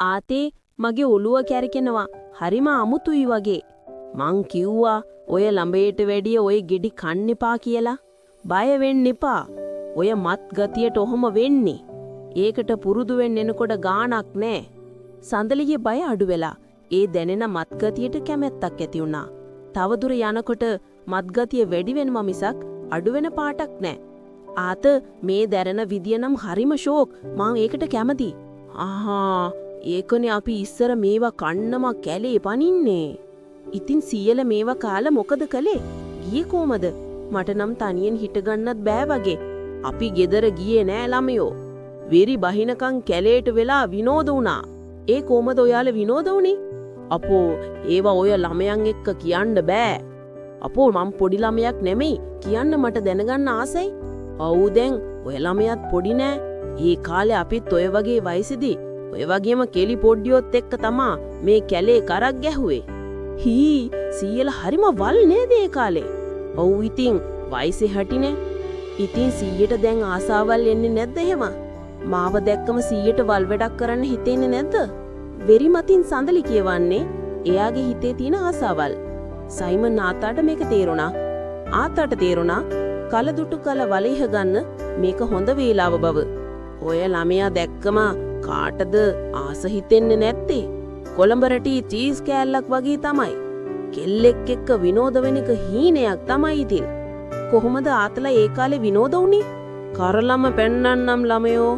ආතේ මගේ ඔළුව කැරකෙනවා. හරිම අමුතුයි වගේ. මං කිව්වා ඔය ළඹේට වැඩිය ඔය ගෙඩි කන්න එපා කියලා. බය වෙන්න එපා. ඔය මත් ගතියට ඔහොම වෙන්නේ. ඒකට පුරුදු වෙන්න එනකොට ගාණක් නෑ. සඳලියේ බය අඩු වෙලා ඒ දැනෙන මත් ගතියට කැමැත්තක් ඇති වුණා. තවදුර යනකොට මත් ගතිය වැඩි වෙනම මිසක් අඩු වෙන පාටක් නෑ. ආත මේ දැරෙන විදිය නම් හරිම ෂෝක්. මං ඒකට කැමති. ආහා ඒකනේ අපි ඉස්සර මේවා කන්නම කැලේ පනින්නේ. ඉතින් සීයල මේවා කාලා මොකද කළේ? ගියේ කොමද? මට නම් තනියෙන් හිට ගන්නත් බෑ වගේ. අපි ගෙදර ගියේ නෑ ළමයෝ. වෙරි බහිනකන් කැලේට වෙලා විනෝද වුණා. ඒ කොමද ඔයාලා විනෝද වුනේ? අපෝ ඒවා ඔය ළමයන් එක්ක කියන්න බෑ. අපෝ මම පොඩි ළමයක් නෙමෙයි. කියන්න මට දැනගන්න ආසයි. ඔව් දැන් ඔය ළමයාත් පොඩි නෑ. ඒ කාලේ අපිත් ඔය වගේ වයසේදී ඔය වගේම කෙලි පොඩ්ඩියොත් එක්ක තමා මේ කැලේ කරක් ගැහුවේ. හී සීයලා හරිම වල් නේද ඒ කාලේ? ඔව් ඉතින් වයසේ හැටිනේ. ඉතින් සීයට දැන් ආසාවල් එන්නේ නැද්ද එහෙම? මාව දැක්කම සීයට වල් වැඩක් කරන්න හිතෙන්නේ නැද්ද? වෙරි මතින් සඳලි කියවන්නේ එයාගේ හිතේ තියෙන ආසාවල්. සයිමන් ආතාට මේක තේරුණා. ආතාට තේරුණා කලදුටු කල වලීහ ගන්න මේක හොඳ වේලාව බව. ඔය ළමයා දැක්කම කාටද ආස හිතෙන්නේ නැත්තේ? කොළඹ රටි චීස් කෑල්ලක් වගේ තමයි. කෙල්ලෙක් එක්ක විනෝද වෙන එක හීනයක් තමයි ඉතින්. කොහොමද ආතලා ඒ කාලේ විනෝද වුනේ? කරලම පෙන්නන්නම් ළමයෝ.